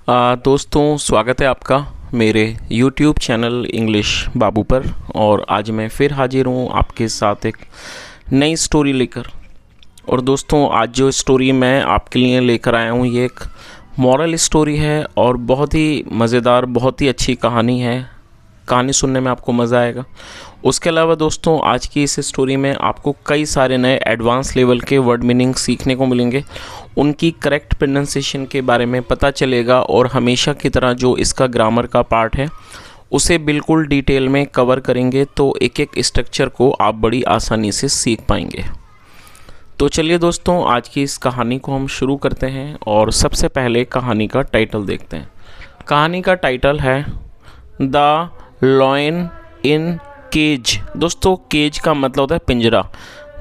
दोस्तों, स्वागत है आपका मेरे YouTube चैनल इंग्लिश बाबू पर। और आज मैं फिर हाजिर हूँ आपके साथ एक नई स्टोरी लेकर। और दोस्तों, आज जो स्टोरी मैं आपके लिए लेकर आया हूँ ये एक मॉरल स्टोरी है और बहुत ही मज़ेदार, बहुत ही अच्छी कहानी है। कहानी सुनने में आपको मज़ा आएगा। उसके अलावा दोस्तों, आज की इस स्टोरी में आपको कई सारे नए एडवांस लेवल के वर्ड मीनिंग सीखने को मिलेंगे, उनकी करेक्ट प्रोनाउंसिएशन के बारे में पता चलेगा और हमेशा की तरह जो इसका ग्रामर का पार्ट है उसे बिल्कुल डिटेल में कवर करेंगे, तो एक एक स्ट्रक्चर को आप बड़ी आसानी से सीख पाएंगे। तो चलिए दोस्तों, आज की इस कहानी को हम शुरू करते हैं और सबसे पहले कहानी का टाइटल देखते हैं। कहानी का टाइटल है द लॉयन इन केज। दोस्तों, केज का मतलब होता है पिंजरा।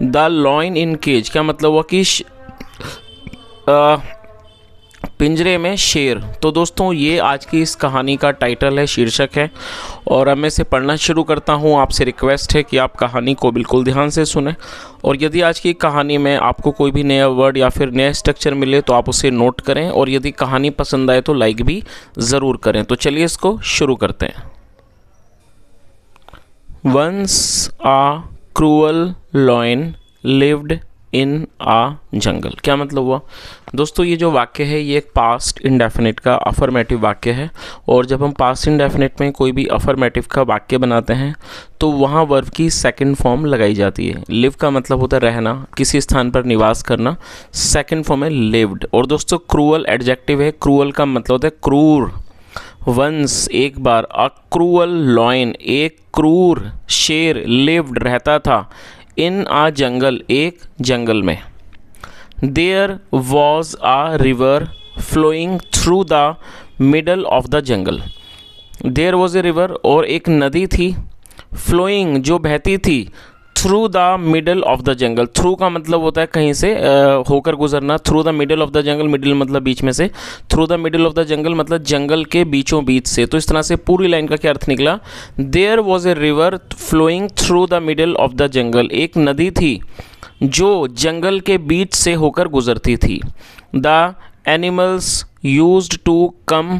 द लॉयन इन केज क्या मतलब हुआ कि पिंजरे में शेर। तो दोस्तों, ये आज की इस कहानी का टाइटल है, शीर्षक है। और अब मैं इसे पढ़ना शुरू करता हूँ। आपसे रिक्वेस्ट है कि आप कहानी को बिल्कुल ध्यान से सुनें, और यदि आज की कहानी में आपको कोई भी नया वर्ड या फिर नया स्ट्रक्चर मिले तो आप उसे नोट करें, और यदि कहानी पसंद आए तो लाइक भी ज़रूर करें। तो चलिए इसको शुरू करते हैं। Once a cruel lion lived in a jungle। क्या मतलब हुआ दोस्तों? ये जो वाक्य है ये एक पास्ट इंडेफिनिट का अफर्मेटिव वाक्य है। और जब हम पास्ट इंडेफिनिट में कोई भी अफर्मेटिव का वाक्य बनाते हैं तो वहाँ वर्ब की सेकंड फॉर्म लगाई जाती है। लिव का मतलब होता है रहना, किसी स्थान पर निवास करना। सेकंड फॉर्म है लिव्ड। और दोस्तों, क्रूअल एडजेक्टिव है। क्रूअल का मतलब होता है क्रूर। वंस एक बार, अ क्रूअल लॉयन एक क्रूर शेर, लिव्ड रहता था, इन आ जंगल एक जंगल में। There was a river flowing through the middle of the jungle. There was a river, और एक नदी थी, फ्लोइंग जो बहती थी, through the middle of the jungle. Through का मतलब होता है कहीं से होकर गुजरना। Through the middle of the jungle, middle मतलब बीच में से, through the middle of the jungle मतलब जंगल के बीचों बीच से। तो इस तरह से पूरी लाइन का क्या अर्थ निकला? There was a river flowing through the middle of the jungle. एक नदी थी जो जंगल के बीच से होकर गुजरती थी। The animals used to come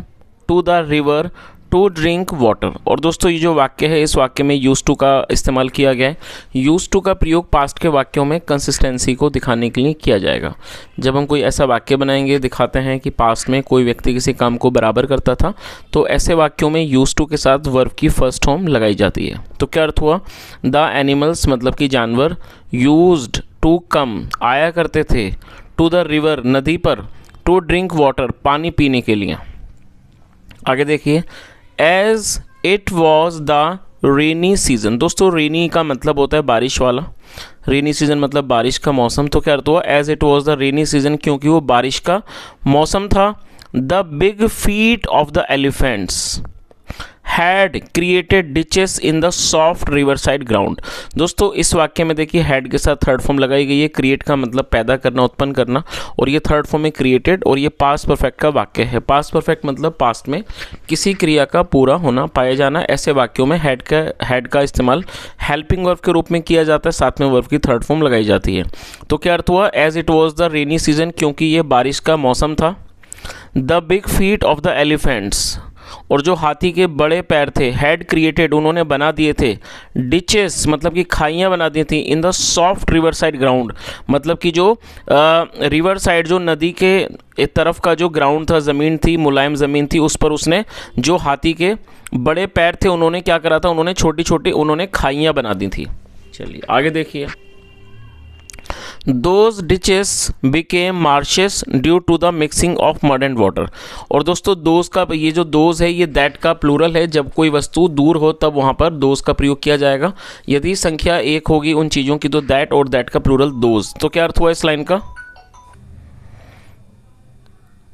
to the river to drink water. और दोस्तों, ये जो वाक्य है इस वाक्य में यूज टू का इस्तेमाल किया गया है। यूज टू का प्रयोग पास्ट के वाक्यों में कंसिस्टेंसी को दिखाने के लिए किया जाएगा। जब हम कोई ऐसा वाक्य बनाएंगे, दिखाते हैं कि पास्ट में कोई व्यक्ति किसी काम को बराबर करता था, तो ऐसे वाक्यों में यूज टू के साथ वर्ब की फर्स्ट फॉर्म लगाई जाती है। तो क्या अर्थ हुआ? द एनिमल्स मतलब कि जानवर, यूज्ड टू कम आया करते थे, टू द रिवर नदी पर, टू ड्रिंक वाटर पानी पीने के लिए। आगे देखिए, as it was the rainy season. दोस्तों, रेनी का मतलब होता है बारिश वाला। रेनी सीजन मतलब बारिश का मौसम। तो क्या अर्थ हुआ? As it was the rainy season, क्योंकि वो बारिश का मौसम था। The big feet of the elephants had created ditches in the soft river side ground. दोस्तों, इस वाक्य में देखिए हैड के साथ थर्ड फॉर्म लगाई गई है। क्रिएट का मतलब पैदा करना, उत्पन्न करना, और ये थर्ड फॉर्म में क्रिएटेड, और ये पास्ट परफेक्ट का वाक्य है। पास्ट परफेक्ट मतलब पास्ट में किसी क्रिया का पूरा होना, पाया जाना। ऐसे वाक्यों में हैड का इस्तेमाल हेल्पिंग वर्ब के रूप में किया जाता है, साथ में वर्ब की थर्ड फॉर्म लगाई जाती है। तो क्या अर्थ हुआ? As it was the rainy season, क्योंकि ये बारिश का मौसम था। The big feet of the elephants, और जो हाथी के बड़े पैर थे, हैड क्रिएटेड उन्होंने बना दिए थे, डिचेस मतलब कि खाइयाँ बना दी थी, इन the soft river side ground मतलब कि जो रिवर साइड जो नदी के एक तरफ का जो ग्राउंड था, ज़मीन थी, मुलायम ज़मीन थी, उस पर उसने जो हाथी के बड़े पैर थे उन्होंने क्या करा था? उन्होंने छोटी छोटी उन्होंने खाइयाँ बना दी थी। चलिए आगे देखिए। Those ditches became marshes due to the mixing of mud and water। और दोस्तों, दोज का ये जो दोज है ये दैट का प्लूरल है। जब कोई वस्तु दूर हो तब वहाँ पर दोज का प्रयोग किया जाएगा। यदि संख्या एक होगी उन चीज़ों की तो दैट, और दैट का प्लूरल दोज। तो क्या अर्थ हुआ इस लाइन का?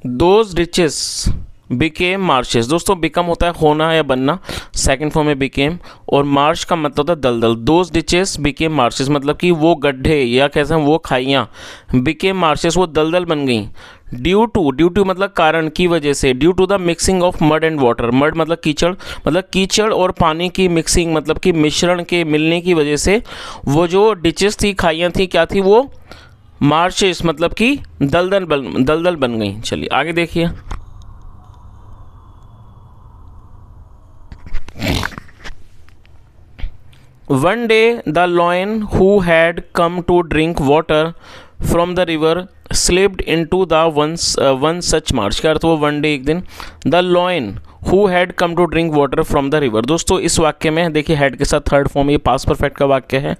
Those ditches became marches. दोस्तों, बिकम होता है होना या बनना, सेकंड फॉर्म में बिकेम, और मार्श का मतलब होता है दलदल। दोज डिचेस बिकेम मार्शेस मतलब कि वो गड्ढे या कैसे हैं वो खाइयाँ, बिकेम मार्शेस वो दलदल बन गई। ड्यू टू मतलब कारण की वजह से, due to the mixing of mud and water. Mud मतलब कीचड़ और पानी की मिक्सिंग मतलब कि मिश्रण के मिलने की वजह से वो जो डिचेस थी, खाइयाँ थी, क्या थी वो? मार्शेस मतलब कि दलदल बन गई। चलिए आगे देखिए। One day the lion who had come to drink water from the river slipped into the one such marsh. क्या अर्थ हुआ? वन डे, एक दिन, the lion who had come to drink water from the river. दोस्तों इस वाक्य में देखिए हैड के साथ थर्ड फॉर्म, ये पास्ट परफेक्ट का वाक्य है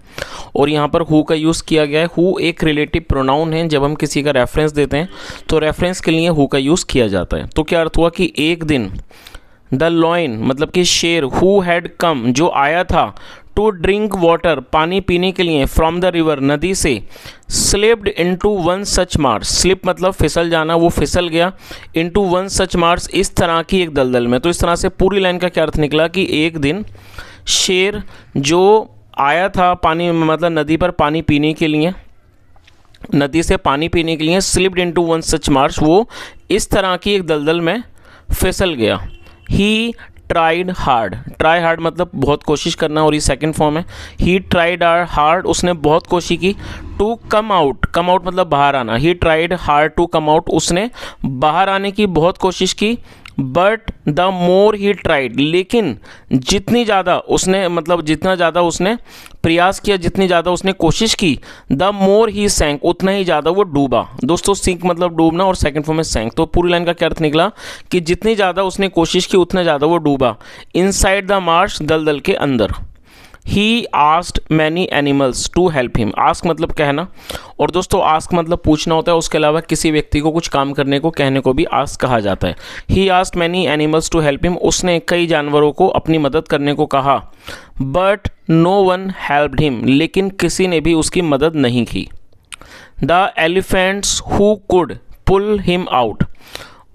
और यहाँ पर हु का यूज़ किया गया है। हु एक रिलेटिव प्रोनाउन है, जब हम किसी का रेफरेंस देते हैं तो रेफरेंस के लिए हु का यूज़ किया जाता है। तो क्या अर्थ हुआ कि एक दिन द लॉयन मतलब कि शेर, हु हैड कम जो आया था, टू ड्रिंक वाटर पानी पीने के लिए, फ्रॉम द रिवर नदी से, slipped into one such Mars, slip मतलब फिसल जाना, वो फिसल गया, इनटू वन सच मार्स इस तरह की एक दलदल में। तो इस तरह से पूरी लाइन का क्या अर्थ निकला कि एक दिन शेर जो आया था पानी मतलब नदी पर पानी पीने के लिए, नदी से पानी पीने के लिए, slipped into one such Mars, वो इस तरह की एक दलदल में फिसल गया। ही ट्राइड हार्ड, ट्राई हार्ड मतलब बहुत कोशिश करना और ये सेकंड फॉर्म है। ही ट्राइड हार्ड, उसने बहुत कोशिश की, to come out, come out मतलब बाहर आना, he tried hard to come out, उसने बाहर आने की बहुत कोशिश की, but the more he tried, लेकिन जितनी ज़्यादा उसने मतलब जितना ज़्यादा उसने प्रयास किया, जितनी ज़्यादा उसने कोशिश की, द मोर ही सैंक, उतना ही ज़्यादा वो डूबा। दोस्तों सिंक मतलब डूबना और सेकंड फॉर्म में सैंक। तो पूरी लाइन का क्या अर्थ निकला कि जितनी ज़्यादा उसने कोशिश की उतना ज़्यादा वो डूबा, इनसाइड द मार्श, दलदल के अंदर। He asked many animals to help him, ask मतलब कहना और दोस्तों आस्क मतलब पूछना होता है, उसके अलावा किसी व्यक्ति को कुछ काम करने को कहने को भी आस्क कहा जाता है। He asked many animals to help him, उसने कई जानवरों को अपनी मदद करने को कहा, but no one helped him, लेकिन किसी ने भी उसकी मदद नहीं की। The elephants who could pull him out,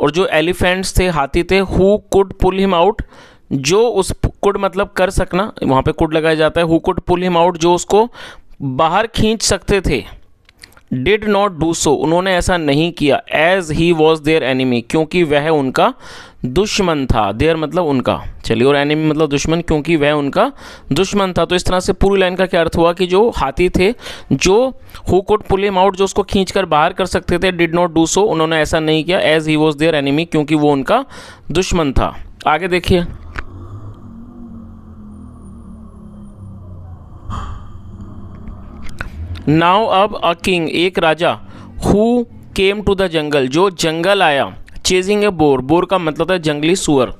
और जो एलिफेंट्स थे, हाथी थे, who could pull him out, जो उस कुड मतलब कर सकना, वहाँ पे कुड लगाया जाता है, who could pull him out, जो उसको बाहर खींच सकते थे, डिड नॉट डू सो, उन्होंने ऐसा नहीं किया, as he was their enemy, क्योंकि वह उनका दुश्मन था। देयर मतलब उनका, चलिए, और एनिमी मतलब दुश्मन, क्योंकि वह उनका दुश्मन था। तो इस तरह से पूरी लाइन का क्या अर्थ हुआ कि जो हाथी थे, जो who could pull him out, जो उसको खींचकर बाहर कर सकते थे, डिड नॉट डू सो, उन्होंने ऐसा नहीं किया, as he was their enemy, क्योंकि वो उनका दुश्मन था। आगे देखिए, नाउ अब अ किंग, एक राजा, who came to the jungle, जो जंगल आया, चेजिंग ए बोर, बोर का मतलब है जंगली सुअर।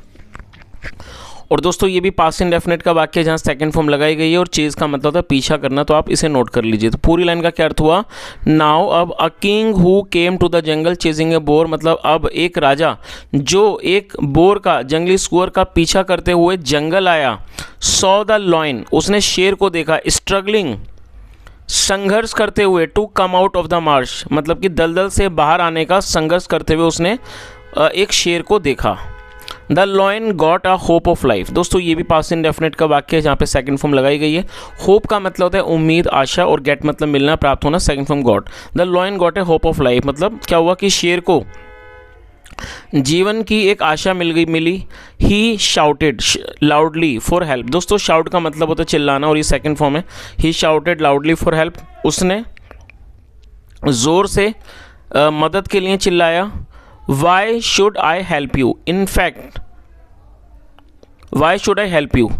और दोस्तों ये भी पास्ट इंडेफिनिट का वाक्य है जहाँ सेकंड फॉर्म लगाई गई है और चेज का मतलब है पीछा करना, तो आप इसे नोट कर लीजिए। तो पूरी लाइन का क्या अर्थ हुआ, नाउ अब a king who came to the jungle chasing a boar, मतलब अब एक राजा जो एक बोर का, जंगली सुअर का पीछा करते हुए जंगल आया, सॉ द लॉयन, उसने शेर को देखा, स्ट्रगलिंग संघर्ष करते हुए, to come out of the marsh मतलब कि दलदल से बाहर आने का संघर्ष करते हुए उसने एक शेर को देखा। The lion got a hope of life, दोस्तों ये भी पास्ट इंडेफिनिट का वाक्य है जहाँ पे सेकंड फॉर्म लगाई गई है। होप का मतलब होता है उम्मीद, आशा, और गेट मतलब मिलना, प्राप्त होना, second form got. The lion got a hope of life मतलब क्या हुआ कि शेर को जीवन की एक आशा मिली। ही शाउटेड लाउडली फॉर हेल्प, दोस्तों शाउट का मतलब होता है चिल्लाना और ये सेकंड फॉर्म है। ही शाउटेड लाउडली फॉर हेल्प, उसने ज़ोर से मदद के लिए चिल्लाया। Why should I help you, in fact why should I help you,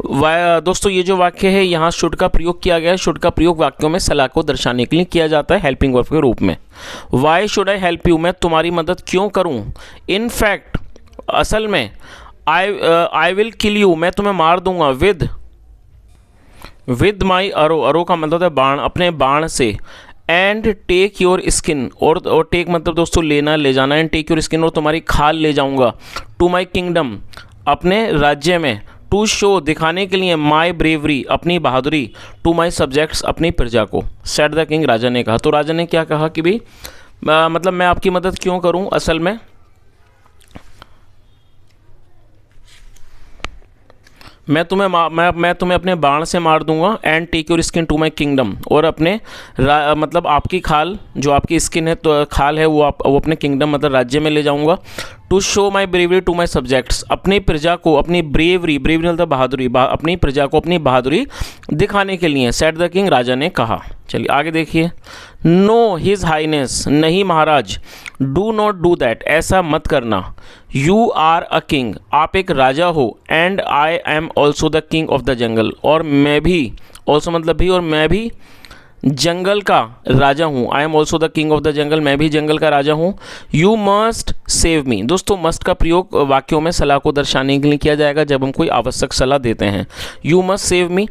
दोस्तों ये जो वाक्य है यहाँ शुड का प्रयोग किया गया है। शुड का प्रयोग वाक्यों में सलाह को दर्शाने के लिए किया जाता है हेल्पिंग वर्ब के रूप में। Why should I help you, मैं तुम्हारी मदद क्यों करूँ। इनफैक्ट असल में, आई विल किल यू, मैं तुम्हें मार दूंगा, विद माई अरो, अरो का मतलब है बाण, अपने बाण से। एंड टेक योर स्किन, और टेक मतलब दोस्तों लेना, ले जाना, एंड टेक योर स्किन, और तुम्हारी खाल ले जाऊंगा, टू माई किंगडम, अपने राज्य में, टू शो दिखाने के लिए, माई ब्रेवरी अपनी बहादुरी, टू माई सब्जेक्ट्स अपनी प्रजा को। सेड द किंग, राजा ने कहा। तो राजा ने क्या कहा कि भाई मतलब मैं आपकी मदद क्यों करूं, असल में मैं तुम्हें अपने बाण से मार दूंगा, and take your skin to my kingdom, और अपने मतलब आपकी खाल, जो आपकी स्किन है तो खाल है, वो अपने किंगडम मतलब राज्य में ले जाऊंगा, to show my bravery to my subjects, अपनी प्रजा को अपनी ब्रेवरी, ब्रेवरी मतलब बहादुरी, अपनी प्रजा को अपनी बहादुरी दिखाने के लिए, सेड द किंग, राजा ने कहा। चलिए आगे देखिए। नो हिज हाइनेस, नहीं महाराज, डू नॉट डू दैट, ऐसा मत करना, यू आर अ किंग, आप एक राजा हो, and I am also the king of the जंगल, और मैं भी, ऑल्सो मतलब भी, और मैं भी जंगल का राजा हूँ, I am also the king of the जंगल, मैं भी जंगल का राजा हूँ। यू मस्ट सेव मी, दोस्तों मस्ट का प्रयोग वाक्यों में सलाह को दर्शाने के लिए किया जाएगा जब हम कोई आवश्यक सलाह देते हैं। यू मस्ट सेव मी,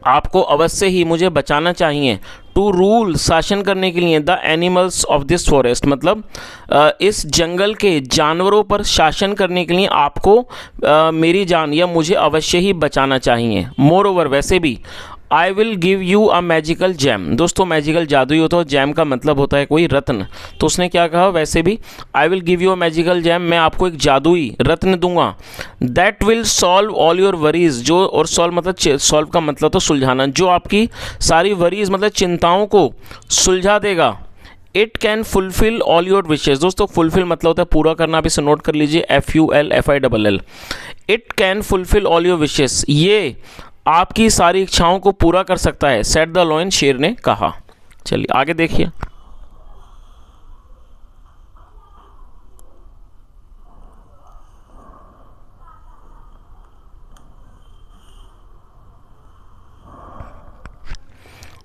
आपको अवश्य ही मुझे बचाना चाहिए। टू रूल, शासन करने के लिए, the animals of this forest, मतलब इस जंगल के जानवरों पर शासन करने के लिए आपको मेरी जान या मुझे अवश्य ही बचाना चाहिए। मोर ओवर, वैसे भी, आई will give you a magical jam, दोस्तों मैजिकल जादुई होता है, जैम का मतलब होता है कोई रत्न, तो उसने क्या कहा, वैसे भी, आई will give you a magical gem, मैं आपको एक जादुई रत्न दूंगा। That will solve all your worries, जो, और सॉल्व मतलब, सॉल्व का मतलब तो सुलझाना, जो आपकी सारी वरीज मतलब चिंताओं को सुलझा देगा। It can fulfil all your wishes, दोस्तों फुलफिल मतलब होता है पूरा करना, आप इसे नोट कर लीजिए, FULFILL। It can fulfil all your wishes, ये आपकी सारी इच्छाओं को पूरा कर सकता है, सेड द लॉयन, शेर ने कहा। चलिए आगे देखिए।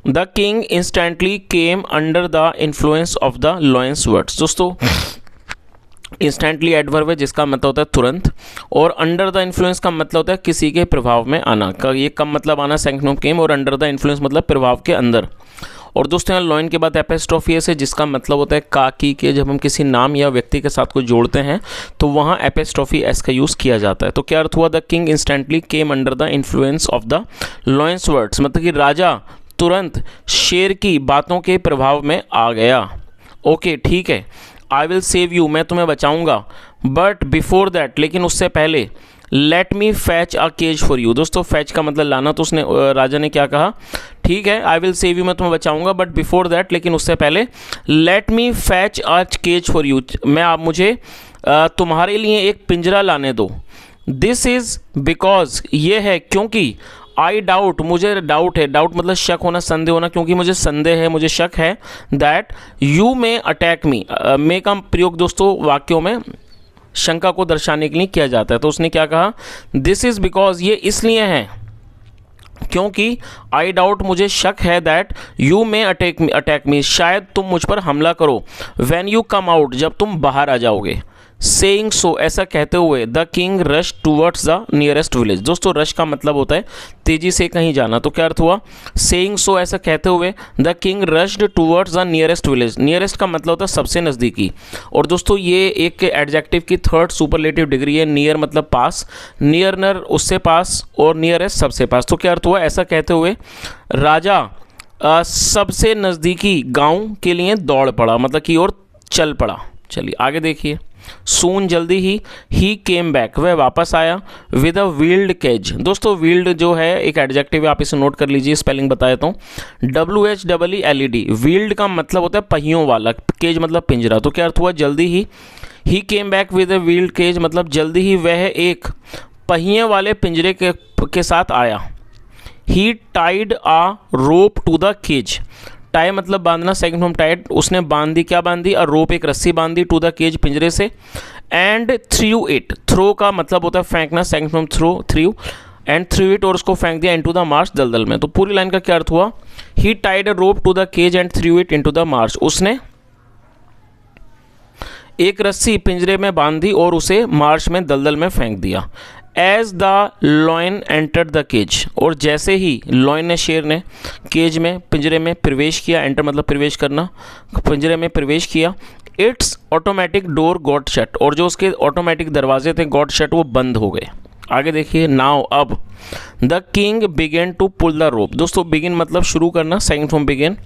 The king instantly came under the influence of the lions words, दोस्तों इंस्टेंटली एडवर्ब है जिसका मतलब होता है तुरंत, और अंडर द इन्फ्लुएंस का मतलब होता है किसी के प्रभाव में आना का, ये कम मतलब आना सेकंड ऑफ केम, और अंडर द इन्फ्लुएंस मतलब प्रभाव के अंदर। और दोस्तों यहाँ लॉयन के बाद एपिस्ट्रोफी है जिसका मतलब होता है का की के, जब हम किसी नाम या व्यक्ति के साथ को जोड़ते हैं तो वहाँ एपिस्ट्रोफी एस का यूज़ किया जाता है। तो क्या अर्थ हुआ, the king instantly came under the influence of the lions words, मतलब कि राजा तुरंत शेर की बातों के प्रभाव में आ गया। ओके ठीक है, आई विल सेव यू, मैं तुम्हें बचाऊंगा, बट बिफोर दैट, लेकिन उससे पहले, let me fetch a cage for you, दोस्तों फैच का मतलब लाना, तो उसने राजा ने क्या कहा, ठीक है आई विल सेव यू, मैं तुम्हें बचाऊंगा, बट बिफोर दैट, लेकिन उससे पहले, let me fetch a cage for you, मैं आप मुझे तुम्हारे लिए एक पिंजरा लाने दो। दिस इज़ बिकॉज, ये है क्योंकि, आई डाउट, मुझे डाउट है, डाउट मतलब शक होना, संदेह होना, क्योंकि मुझे संदेह है, मुझे शक है, that you may attack me, may का प्रयोग दोस्तों वाक्यों में शंका को दर्शाने के लिए किया जाता है। तो उसने क्या कहा, दिस इज़ बिकॉज, ये इसलिए है क्योंकि, आई डाउट मुझे शक है, दैट यू मे अटैक मी, शायद तुम मुझ पर हमला करो, व्हेन यू कम आउट, जब तुम बाहर आ जाओगे। सेइंग सो, ऐसा कहते हुए, the king rush towards the nearest village, दोस्तों रश का मतलब होता है तेजी से कहीं जाना, तो क्या अर्थ हुआ, सेइंग सो, ऐसा कहते हुए, the king rushed towards the nearest village, nearest का मतलब होता है सबसे नज़दीकी, और दोस्तों ये एक एडजेक्टिव की थर्ड सुपरलेटिव डिग्री है, नियर मतलब पास, नियरनर उससे पास, और नियरेस्ट सबसे पास। तो क्या अर्थ हुआ, ऐसा कहते हुए राजा सबसे नज़दीकी गाँव के लिए दौड़ पड़ा, मतलब की ओर चल पड़ा। चलिए आगे देखिए। सून, जल्दी ही केम बैक, वह वापस आया, विद अ व्हील्ड केज, दोस्तों व्हील्ड जो है एक एडजेक्टिव है, आप इसे नोट कर लीजिए, स्पेलिंग बता देता हूँ, WHEELED, व्हील्ड का मतलब होता है पहियों वाला, केज मतलब पिंजरा। तो क्या अर्थ हुआ, जल्दी ही came back with a wheeled cage, मतलब जल्दी ही वह एक पहिए वाले पिंजरे के साथ आया। He tied a rope to the cage, tie मतलब बांधना, सेकंड फ्रॉम टाइड, उसने बांधी, क्या बांधी, अ रोप एक रस्सी बांधी, टू द केज पिंजरे से, एंड थ्रू इट, थ्रो का मतलब होता है फेंकना, second from through, and threw it, और उसको फेंक दिया, इनटू द मार्श, दलदल में। तो पूरी लाइन का क्या अर्थ हुआ, he tied a rope to the cage and threw it into the marsh, उसने एक रस्सी पिंजरे में बांधी और उसे मार्श में, दलदल में फेंक दिया। As the lion entered the cage, और जैसे ही लॉयन ने, शेर ने केज में, पिंजरे में प्रवेश किया, एंटर मतलब प्रवेश करना, पिंजरे में प्रवेश किया, it's automatic door got shut, और जो उसके ऑटोमेटिक दरवाजे थे गॉट शट, वो बंद हो गए। आगे देखिए। नाउ, अब, the king began to pull the rope, दोस्तों बिगिन मतलब शुरू करना, सेकंड फ्रॉम बिगिन,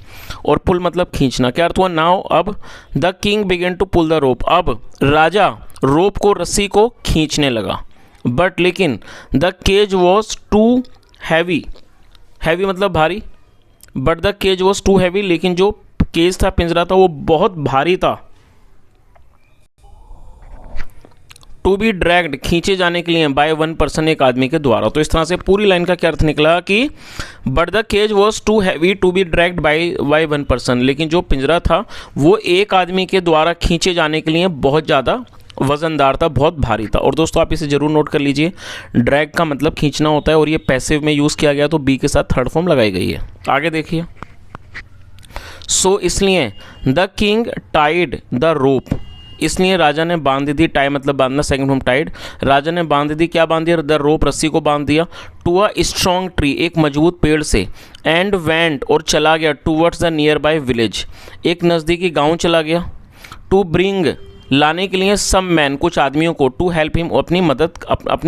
और पुल मतलब खींचना। क्या अर्थ हुआ, नाउ अब, the king began to pull the rope, अब राजा रोप को, रस्सी को खींचने लगा, बट लेकिन, the cage was too heavy, heavy मतलब भारी, but the cage was too heavy, लेकिन जो केज था, पिंजरा था, वो बहुत भारी था। टू बी ड्रैग्ड खींचे जाने के लिए बाय वन पर्सन एक आदमी के द्वारा। तो इस तरह से पूरी लाइन का क्या अर्थ निकला कि but the cage was too heavy to be dragged by one person, लेकिन जो पिंजरा था वो एक आदमी के द्वारा खींचे जाने के लिए बहुत ज़्यादा वजनदार था, बहुत भारी था। और दोस्तों आप इसे जरूर नोट कर लीजिए, ड्रैग का मतलब खींचना होता है और ये पैसिव में यूज़ किया गया तो बी के साथ थर्ड फॉर्म लगाई गई है। आगे देखिए, सो इसलिए the king tied the rope, इसलिए राजा ने बांध दी, टाई मतलब बांधना, सेकंड फॉर्म टाइड, राजा ने बांध दी, क्या बांध दिया, द रोप रस्सी को बांध दिया, टू अ स्ट्रॉन्ग ट्री एक मजबूत पेड़ से, एंड वेंट और चला गया, towards the nearby village एक नज़दीकी गांव चला गया, टू ब्रिंग लाने के लिए, सम मैन कुछ आदमियों को, टू हेल्प हिम अपनी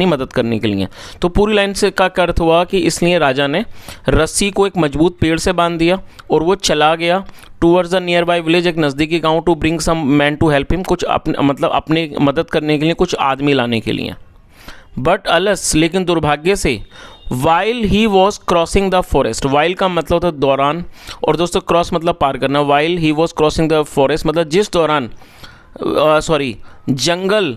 मदद करने के लिए। तो पूरी लाइन से का अर्थ हुआ कि इसलिए राजा ने रस्सी को एक मजबूत पेड़ से बांध दिया और वो चला गया towards the nearby village एक नज़दीकी गांव, to bring some man to help him कुछ अपनी मदद करने के लिए, कुछ आदमी लाने के लिए। बट अलस लेकिन दुर्भाग्य से, while he was crossing the forest, while का मतलब होता है दौरान, और दोस्तों क्रॉस मतलब पार करना, while he was crossing the forest मतलब जिस दौरान जंगल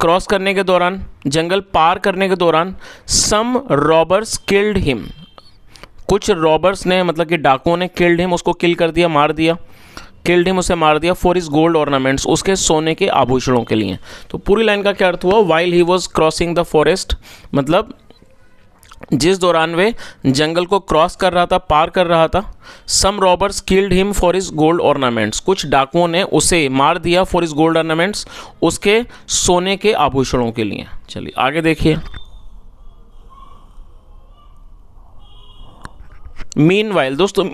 क्रॉस करने के दौरान, जंगल पार करने के दौरान, सम रॉबर्स किल्ड हिम, कुछ रॉबर्स ने मतलब कि डाकुओं ने किल्ड हिम उसको किल कर दिया, मार दिया, किल्ड हिम उसे मार दिया, फॉर हिज गोल्ड ऑर्नामेंट्स उसके सोने के आभूषणों के लिए। तो पूरी लाइन का क्या अर्थ हुआ, while he was crossing the forest मतलब जिस दौरान वे जंगल को क्रॉस कर रहा था, पार कर रहा था, some robbers killed him for his gold ornaments कुछ डाकुओं ने उसे मार दिया, फॉर हिज गोल्ड ऑर्नामेंट्स उसके सोने के आभूषणों के लिए। चलिए आगे देखिए, मीनवाइल दोस्तों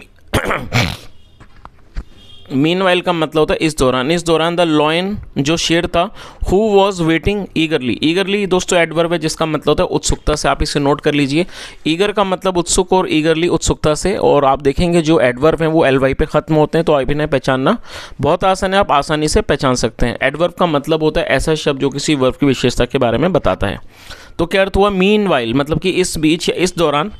मीनवाइल का मतलब होता है इस दौरान, इस दौरान द लॉयन जो शेर था, हु वॉज वेटिंग ईगरली, ईगरली दोस्तों एडवर्ब है जिसका मतलब होता है उत्सुकता से, आप इसे नोट कर लीजिए। ईगर का मतलब उत्सुक और ईगरली उत्सुकता से, और आप देखेंगे जो एडवर्ब हैं वो एल-वाई पे खत्म होते हैं, तो आप इन्हें पहचानना बहुत आसान है, आप आसानी से पहचान सकते हैं। एडवर्ब का मतलब होता है ऐसा शब्द जो किसी वर्ब की विशेषता के बारे में बताता है। तो क्या अर्थ हुआ, मीनवाइल मतलब कि इस बीच या इस दौरान,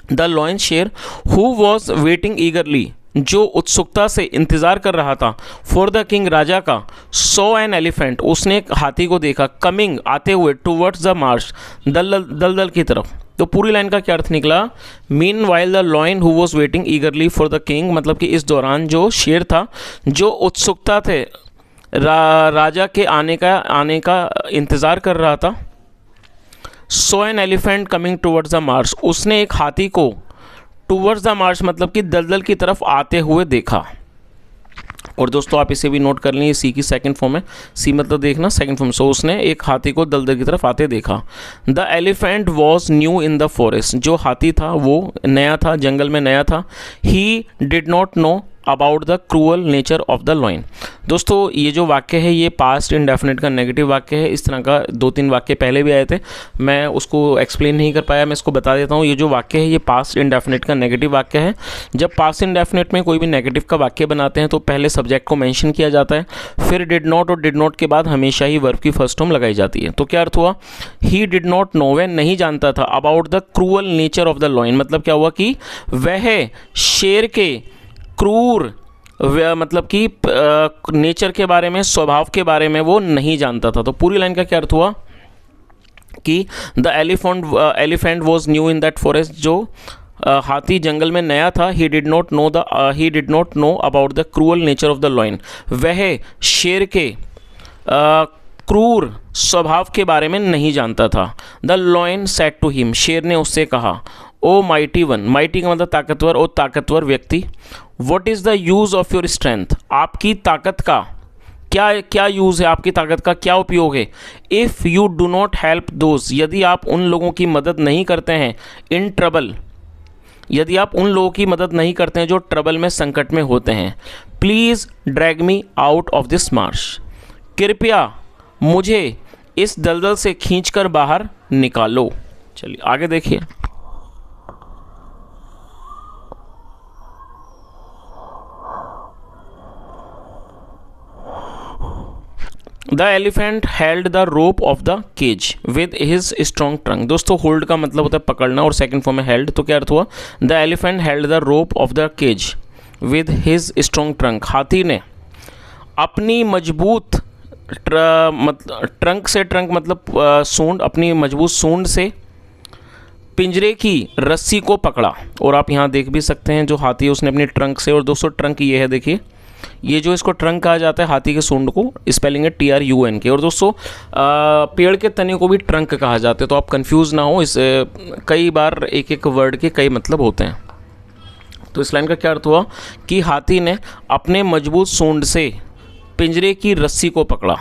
द लॉयन शेर, हु वॉज वेटिंग ईगरली जो उत्सुकता से इंतज़ार कर रहा था, फॉर द किंग राजा का, सो एन एलिफेंट उसने एक हाथी को देखा, कमिंग आते हुए, टूवर्ड्स द मार्च दलदल की तरफ। तो पूरी लाइन का क्या अर्थ निकला, mean while the lion who was waiting ईगरली for the king मतलब कि इस दौरान जो शेर था जो उत्सुकता थे राजा के आने का इंतज़ार कर रहा था, so an elephant coming towards the marsh उसने एक हाथी को टूवर्ड्स द मार्च मतलब कि दलदल की तरफ आते हुए देखा। और दोस्तों आप इसे भी नोट कर लें, सी की सेकंड फॉर्म है, सी मतलब देखना, सेकंड फॉर्म। सो उसने एक हाथी को दलदल की तरफ आते देखा। The elephant was new in the forest जो हाथी था वो नया था, जंगल में नया था। He did not know about the cruel nature of the lion. दोस्तों ये जो वाक्य है ये पास्ट इंडेफिनिट का नेगेटिव वाक्य है। इस तरह का 2-3 वाक्य पहले भी आए थे, मैं उसको एक्सप्लेन नहीं कर पाया, मैं इसको बता देता हूँ। ये जो वाक्य है ये पास्ट इंडेफिनिट का नेगेटिव वाक्य है। जब पास्ट इंडेफिनिट में कोई भी नेगेटिव का वाक्य बनाते हैं तो पहले सब्जेक्ट को मेंशन किया जाता है, फिर डिड नॉट और डिड नॉट के बाद हमेशा ही वर्ब की फर्स्ट फॉर्म लगाई जाती है। तो क्या अर्थ हुआ, ही डिड नॉट नो, वह नहीं जानता था, about the cruel nature of the lion मतलब क्या हुआ कि वह शेर के क्रूर मतलब कि नेचर के बारे में, स्वभाव के बारे में वो नहीं जानता था। तो पूरी लाइन का क्या अर्थ हुआ कि the elephant was new in that forest जो हाथी जंगल में नया था। He did not know about the cruel nature of the lion वह शेर के क्रूर स्वभाव के बारे में नहीं जानता था। The lion said to him शेर ने उससे कहा, ओ माइटी वन, माइटी का मतलब ताकतवर, ओ ताकतवर व्यक्ति, what is the use of your strength, आपकी ताकत का क्या यूज़ है, आपकी ताकत का क्या उपयोग है। If you do not help those, यदि आप उन लोगों की मदद नहीं करते हैं, इन ट्रबल, यदि आप उन लोगों की मदद नहीं करते हैं जो ट्रबल में, संकट में होते हैं। Please drag me out of this Marsh, कृपया मुझे इस दलदल से खींचकर बाहर निकालो। चलिए आगे देखिए, the elephant held the rope of the cage with his strong trunk. दोस्तों होल्ड का मतलब होता है पकड़ना और सेकंड फॉर्म में हेल्ड। तो क्या अर्थ हुआ, the elephant held the rope of the cage with his strong trunk, हाथी ने अपनी मजबूत ट्रंक मतलब सूंड, अपनी मजबूत सूंड से पिंजरे की रस्सी को पकड़ा। और आप यहाँ देख भी सकते हैं जो हाथी है उसने अपनी ट्रंक से, और दोस्तों ट्रंक ये है, देखिए ये जो इसको ट्रंक कहा जाता है हाथी के सूंड को, स्पेलिंग है TRUNK। और दोस्तों पेड़ के तने को भी ट्रंक कहा जाता है, तो आप कंफ्यूज ना हो, इस कई बार एक एक वर्ड के कई मतलब होते हैं। तो इस लाइन का क्या अर्थ हुआ कि हाथी ने अपने मजबूत सूंड से पिंजरे की रस्सी को पकड़ा।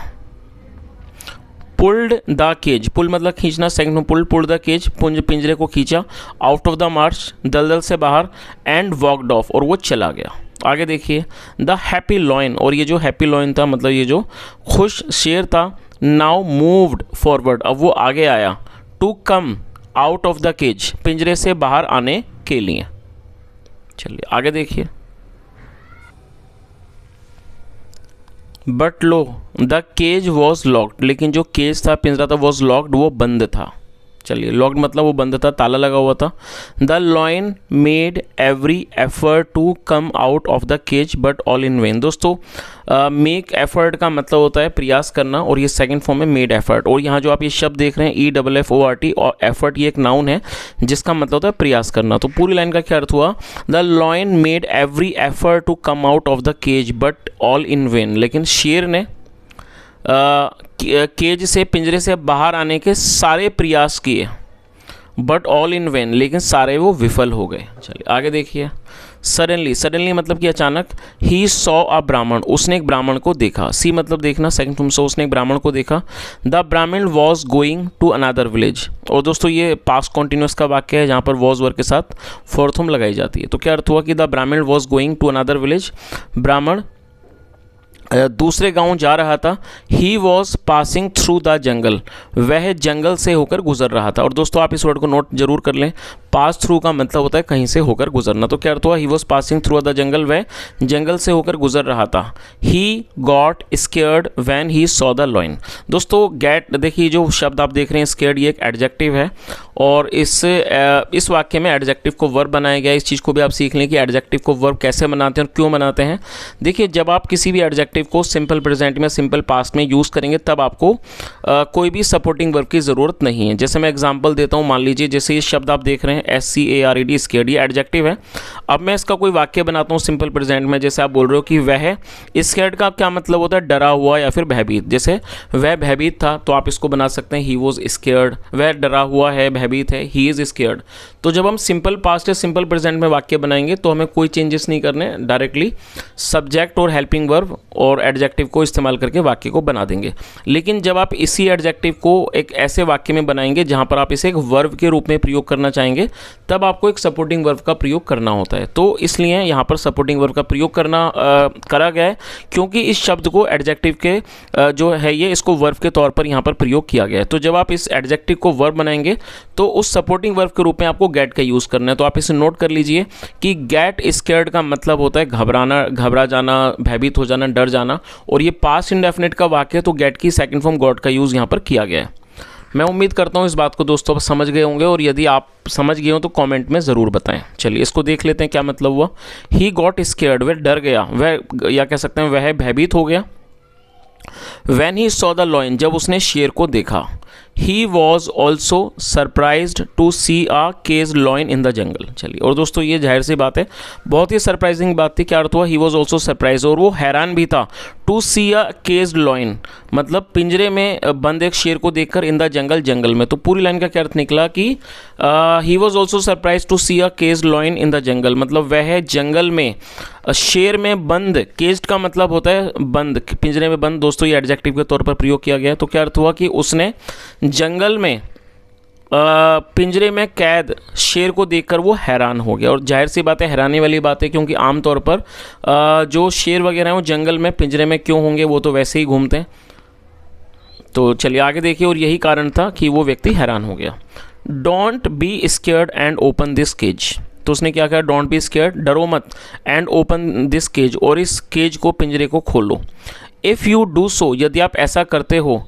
पुल्ड द केज, पुल मतलब खींचना, सेकंड में पुल्ड द केज, पिंजरे को खींचा, आउट ऑफ द मार्च, दलदल से बाहर, एंड वॉकड ऑफ, और वो चला गया। आगे देखिए, द हैप्पी लॉयन, और ये जो हैप्पी लॉयन था मतलब ये जो खुश शेर था, नाउ मूव्ड फॉरवर्ड, अब वो आगे आया, to come out of the cage, पिंजरे से बाहर आने के लिए। चलिए आगे देखिए, but lo the cage was locked, लेकिन जो केज था, पिंजरा था, वॉज लॉक्ड, वो बंद था। चलिए लॉक्ड मतलब वो बंद था, ताला लगा हुआ था। The lion made every effort to come out of the cage but all in vain. दोस्तों मेक एफर्ट का मतलब होता है प्रयास करना, और ये सेकंड फॉर्म में मेड एफर्ट। और यहाँ जो आप ये शब्द देख रहे हैं EFFORT, और एफर्ट ये एक नाउन है जिसका मतलब होता है प्रयास करना। तो पूरी लाइन का क्या अर्थ हुआ, the lion made every effort to come out of the cage but all in vain, लेकिन शेर ने केज से, पिंजरे से बाहर आने के सारे प्रयास किए, बट ऑल इन वेन, लेकिन सारे वो विफल हो गए। चलिए आगे देखिए, सडनली, सडनली मतलब कि अचानक, ही सॉ अ ब्राह्मण, उसने एक ब्राह्मण को देखा, सी मतलब देखना, सेकंड फॉर्म सो, उसने एक ब्राह्मण को देखा। The Brahmin was going to another village, और दोस्तों ये पास्ट कॉन्टिन्यूस का वाक्य है जहाँ पर वॉज वर्ड के साथ फोर्थ फॉर्म लगाई जाती है। तो क्या अर्थ हुआ कि the Brahmin was going to another village, ब्राह्मण दूसरे गांव जा रहा था। He was passing through the jungle, वह जंगल से होकर गुजर रहा था। और दोस्तों आप इस वर्ड को नोट जरूर कर लें, पास थ्रू का मतलब होता है कहीं से होकर गुजरना। तो क्या अर्थ हुआ, ही was passing through the jungle, वह जंगल से होकर गुजर रहा था। He got scared when he saw the lion. दोस्तों गेट, देखिए जो शब्द आप देख रहे हैं स्केयर्ड, ये एक एडजेक्टिव है, और इस वाक्य में एडजेक्टिव को वर्ब बनाया गया। इस चीज़ को भी आप सीख लें कि एडजेक्टिव को वर्ब कैसे बनाते हैं और क्यों बनाते हैं। देखिए जब आप किसी भी एडजेक्टिव को सिंपल प्रेजेंट में, सिंपल पास्ट में यूज़ करेंगे तब आपको कोई भी सपोर्टिंग वर्ब की ज़रूरत नहीं है। जैसे मैं एग्जांपल देता हूँ, मान लीजिए जैसे ये शब्द आप देख रहे हैं SCARED, स्केयर्ड, ये एडजेक्टिव है। अब मैं इसका कोई वाक्य बनाता हूँ सिंपल प्रेजेंट में, जैसे आप बोल रहे हो कि वह, स्केयर्ड का क्या मतलब होता है, डरा हुआ या फिर भयभीत। जैसे वह भयभीत था तो आप इसको बना सकते हैं ही वॉज स्केयर्ड, वह डरा हुआ है, भयभीत है, ही इज़ स्केयर्ड। तो जब हम सिंपल पास्ट या सिंपल प्रेजेंट में वाक्य बनाएंगे तो हमें कोई चेंजेस नहीं करने, डायरेक्टली सब्जेक्ट और हेल्पिंग वर्ब और एडजेक्टिव को इस्तेमाल करके वाक्य को बना देंगे। लेकिन जब आप इसी एडजेक्टिव को एक ऐसे वाक्य में बनाएंगे जहां पर आप इसे एक वर्ब के रूप में प्रयोग करना चाहेंगे, तब आपको एक सपोर्टिंग वर्ब का प्रयोग करना होता है। तो इसलिए यहाँ पर सपोर्टिंग वर्ब का प्रयोग करा गया है, क्योंकि इस शब्द को एडजेक्टिव के जो है ये, इसको वर्ब के तौर पर यहाँ पर प्रयोग किया गया है। तो जब आप इस एडजेक्टिव को वर्ब बनाएंगे तो उस सपोर्टिंग वर्ब के रूप में आपको गेट का यूज़ करना है। तो आप इसे नोट कर लीजिए कि गेट स्केयर्ड का मतलब होता है घबराना, घबरा जाना, भयभीत हो जाना, डर जाना। और ये पास्ट इंडेफिनिट का वाक्य है, तो गेट की सेकंड फॉर्म गॉट का यूज़ यहाँ पर किया गया है। मैं उम्मीद करता हूँ इस बात को दोस्तों आप समझ गए होंगे, और यदि आप समझ गए हो तो कमेंट में ज़रूर बताएं। चलिए इसको देख लेते हैं क्या मतलब हुआ। ही गॉट स्केयर्ड, वह डर गया, वह या कह सकते हैं वह भयभीत हो गया। When he saw the lion, जब उसने शेर को देखा। He was also surprised to see a caged lion in the jungle। चलिए, और दोस्तों ये जाहिर सी बात है, बहुत ही सरप्राइजिंग बात थी। क्या अर्थ हुआ, he was also surprised, और वो हैरान भी था। to see a caged lion मतलब पिंजरे में बंद एक शेर को देखकर, in the jungle, जंगल में। तो पूरी लाइन का क्या अर्थ निकला कि he was also surprised to see a caged lion in the jungle मतलब वह जंगल में शेर में बंद, केज्ड का मतलब होता है बंद, पिंजरे में बंद। दोस्तों ये एडजेक्टिव के तौर पर प्रयोग किया गया है। तो क्या अर्थ हुआ कि उसने जंगल में पिंजरे में कैद शेर को देखकर वो हैरान हो गया। और जाहिर सी बात है, हैरानी वाली बात है, क्योंकि आमतौर पर जो शेर वगैरह हैं वो जंगल में पिंजरे में क्यों होंगे, वो तो वैसे ही घूमते हैं। तो चलिए आगे देखिए, और यही कारण था कि वो व्यक्ति हैरान हो गया। Don't be scared and open this cage, तो उसने क्या कहा, डोंट बी स्केयर्ड, डरो मत, एंड ओपन दिस केज, और इस केज को, पिंजरे को खोलो। इफ़ यू डू सो, यदि आप ऐसा करते हो,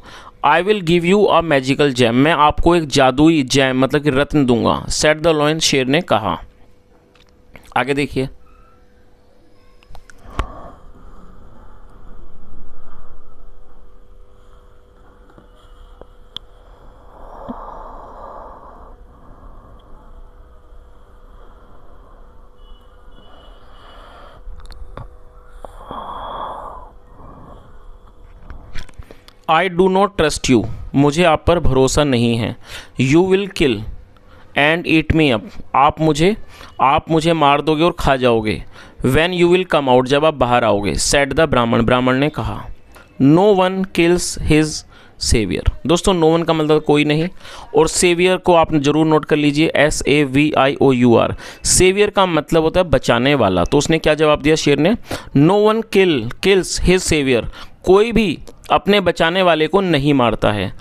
आई will give you a magical gem, मैं आपको एक जादुई जैम मतलब कि रत्न दूंगा। सेट द लॉयन, शेर ने कहा। आगे देखिए, I do not trust you, मुझे आप पर भरोसा नहीं है। You will kill and eat me up, आप मुझे मार दोगे और खा जाओगे। When you will come out, जब आप बाहर आओगे। सेड द ब्राह्मण, ब्राह्मण ने कहा। No one kills his saviour, दोस्तों नो वन का मतलब कोई नहीं, और सेवियर को आप जरूर नोट कर लीजिए, SAVIOUR। सेवियर का मतलब होता है बचाने वाला। तो उसने क्या जवाब दिया शेर ने, no one kills his saviour, कोई भी अपने बचाने वाले को नहीं मारता है।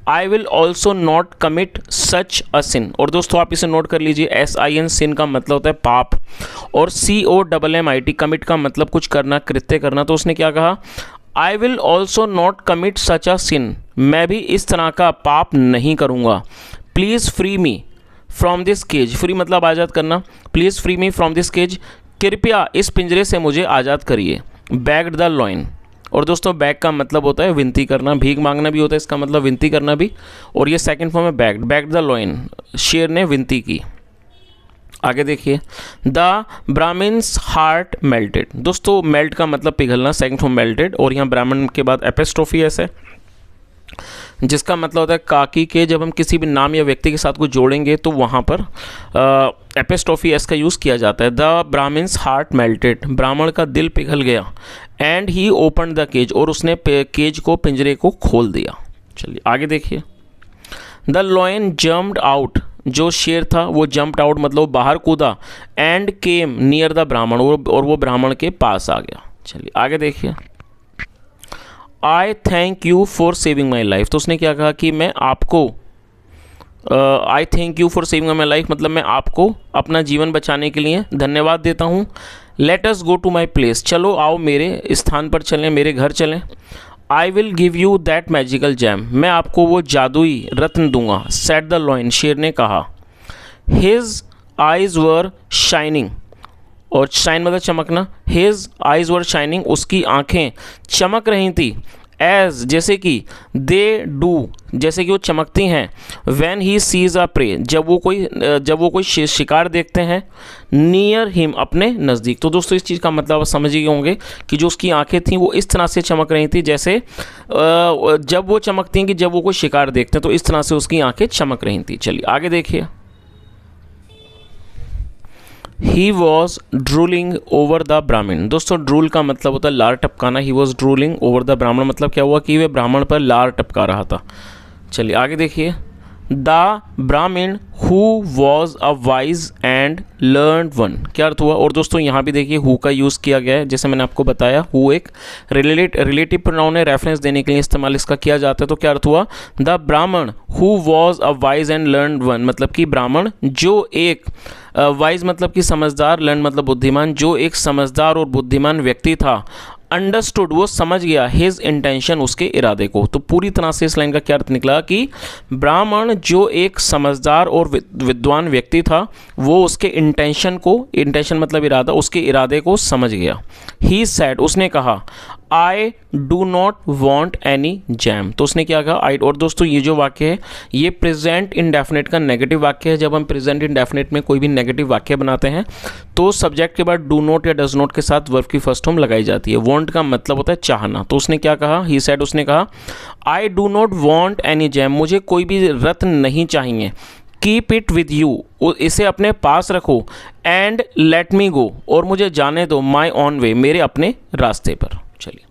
I will also not commit such a sin, और दोस्तों आप इसे नोट कर लीजिए, SIN सिन का मतलब होता है पाप, और COMMIT कमिट का मतलब कुछ करना, कृत्य करना। तो उसने क्या कहा, I will also not commit such a sin, मैं भी इस तरह का पाप नहीं करूँगा। Please free me from this cage, free मतलब आज़ाद करना, please free me from this cage, कृपया इस पिंजरे से मुझे आज़ाद करिए। बैग्ड द लॉइन, और दोस्तों बैग का मतलब होता है विनती करना, भीख मांगना भी होता है इसका मतलब विनती करना भी, और ये सेकंड फॉर्म है बैग्ड द लॉइन, शेर ने विनती की। आगे देखिए, द ब्राह्मण्स हार्ट मेल्टेड, दोस्तों मेल्ट का मतलब पिघलना, सेकंड फॉर्म मेल्टेड, और यहाँ ब्राह्मण के बाद एपिस्ट्रोफी एस है जिसका मतलब होता है काकी के। जब हम किसी भी नाम या व्यक्ति के साथ कुछ जोड़ेंगे तो वहाँ पर एपिस्ट्रोफी एस का यूज़ किया जाता है। द ब्राह्मण्स हार्ट मेल्टेड, ब्राह्मण का दिल पिघल गया। And he open the cage, और उसने केज को, पिंजरे को खोल दिया। चलिए आगे देखिए, द लॉयन जम्प्ड आउट, जो शेर था वो जंप्ड आउट मतलब बाहर कूदा। एंड केम नियर द ब्राह्मण, और वो ब्राह्मण के पास आ गया। चलिए आगे देखिए, आई thank you for saving my life, तो उसने क्या कहा कि मैं आपको, आई thank you for saving my life मतलब मैं आपको अपना जीवन बचाने के लिए धन्यवाद देता हूँ। Let us go to my place, चलो आओ मेरे स्थान पर चलें, मेरे घर चलें। I will give you that magical gem, मैं आपको वो जादुई रत्न दूंगा। सेड द लॉयन, शेर ने कहा। हिज आइज वर शाइनिंग, और शाइन मतलब चमकना, हिज आइज वर शाइनिंग, उसकी आंखें चमक रही थी। एज जैसे कि, दे डू जैसे कि वो चमकती हैं। When he sees a prey, जब वो कोई शिकार देखते हैं। नियर हिम, अपने नज़दीक। तो दोस्तों इस चीज़ का मतलब आप समझ गए होंगे कि जो उसकी आंखें थीं वो इस तरह से चमक रही थी जैसे जब वो चमकती हैं कि जब वो कोई शिकार देखते हैं, तो इस तरह से उसकी आंखें चमक रही थी। चलिए आगे देखिए, he was drooling over the Brahmin, दोस्तों ड्रूल का मतलब होता है लार टपकाना। He was drooling over the Brahmin मतलब क्या हुआ कि वे ब्राह्मण पर लार टपका रहा था। चलिए आगे देखिए, द ब्राह्मण who was a wise and learned one, क्या अर्थ हुआ। और दोस्तों यहाँ भी देखिए हु का यूज़ किया गया है, जैसे मैंने आपको बताया हु एक रिलेटिव प्रोनाउन है, रेफरेंस देने के लिए इस्तेमाल इसका किया जाता है। तो क्या अर्थ हुआ, द ब्राह्मण who was a wise and learned one मतलब कि ब्राह्मण जो एक वाइज मतलब कि समझदार, लर्न मतलब बुद्धिमान, जो एक समझदार और बुद्धिमान व्यक्ति था। अंडरस्टूड वो समझ गया, हिज इंटेंशन उसके इरादे को। तो पूरी तरह से इस लाइन का क्या अर्थ निकला कि ब्राह्मण जो एक समझदार और विद्वान व्यक्ति था वो उसके इंटेंशन मतलब इरादा, उसके इरादे को समझ गया। ही सेड उसने कहा, I do not want any jam, तो उसने क्या कहा आई। और दोस्तों ये जो वाक्य है ये प्रेजेंट इंडेफिनिट का नेगेटिव वाक्य है। जब हम प्रेजेंट इंडेफिनिट में कोई भी नेगेटिव वाक्य बनाते हैं तो सब्जेक्ट के बाद डू नॉट या डज नॉट के साथ वर्ब की फर्स्ट फॉर्म लगाई जाती है। वॉन्ट का मतलब होता है चाहना। तो उसने क्या कहा, ही सेड उसने कहा, I do not want any jam, मुझे कोई भी रत्न नहीं चाहिए। कीप इट विद यू, इसे अपने पास रखो। एंड लेट मी गो, और मुझे जाने दो। माई ऑन वे, मेरे अपने रास्ते पर। चलिए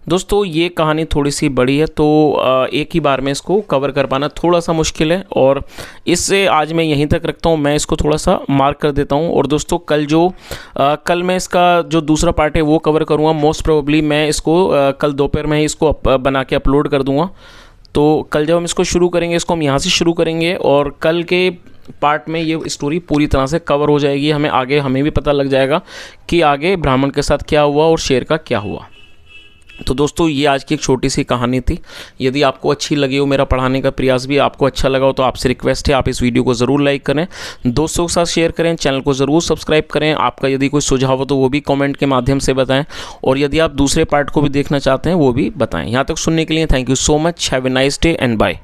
दोस्तों ये कहानी थोड़ी सी बड़ी है तो एक ही बार में इसको कवर कर पाना थोड़ा सा मुश्किल है, और इससे आज मैं यहीं तक रखता हूँ। मैं इसको थोड़ा सा मार्क कर देता हूँ। और दोस्तों कल मैं इसका जो दूसरा पार्ट है वो कवर करूँगा। मोस्ट प्रोबेबली मैं इसको कल दोपहर में ही इसको बना के अपलोड कर दूँगा। तो कल जब हम इसको शुरू करेंगे, इसको हम यहाँ से शुरू करेंगे, और कल के पार्ट में ये स्टोरी पूरी तरह से कवर हो जाएगी। हमें भी पता लग जाएगा कि आगे ब्राह्मण के साथ क्या हुआ और शेर का क्या हुआ। तो दोस्तों ये आज की एक छोटी सी कहानी थी। यदि आपको अच्छी लगी हो, मेरा पढ़ाने का प्रयास भी आपको अच्छा लगा हो, तो आपसे रिक्वेस्ट है आप इस वीडियो को ज़रूर लाइक करें, दोस्तों के साथ शेयर करें, चैनल को ज़रूर सब्सक्राइब करें। आपका यदि कोई सुझाव हो तो वो भी कमेंट के माध्यम से बताएं, और यदि आप दूसरे पार्ट को भी देखना चाहते हैं वो भी बताएं। यहाँ तक सुनने के लिए thank you so much. Have a nice day and bye.